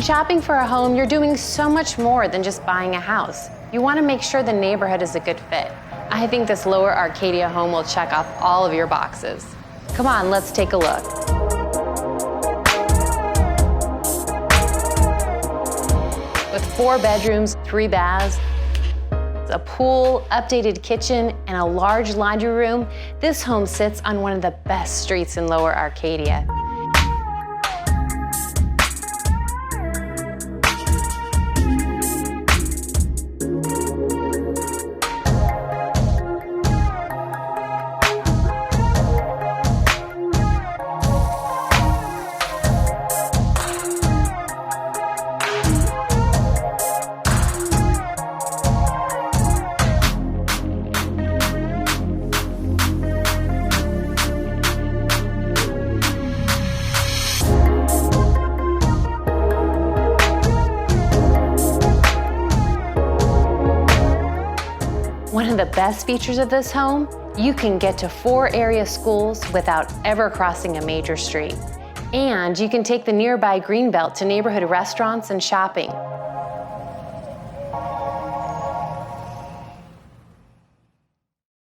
When shopping for a home, you're doing so much more than just buying a house. You want to make sure the neighborhood is a good fit. I think this Lower Arcadia home will check off all of your boxes. Come on, let's take a look. With 4 bedrooms, 3 baths, a pool, updated kitchen, and a large laundry room, this home sits on one of the best streets in Lower Arcadia. One of the best features of this home, you can get to 4 area schools without ever crossing a major street. And you can take the nearby Greenbelt to neighborhood restaurants and shopping.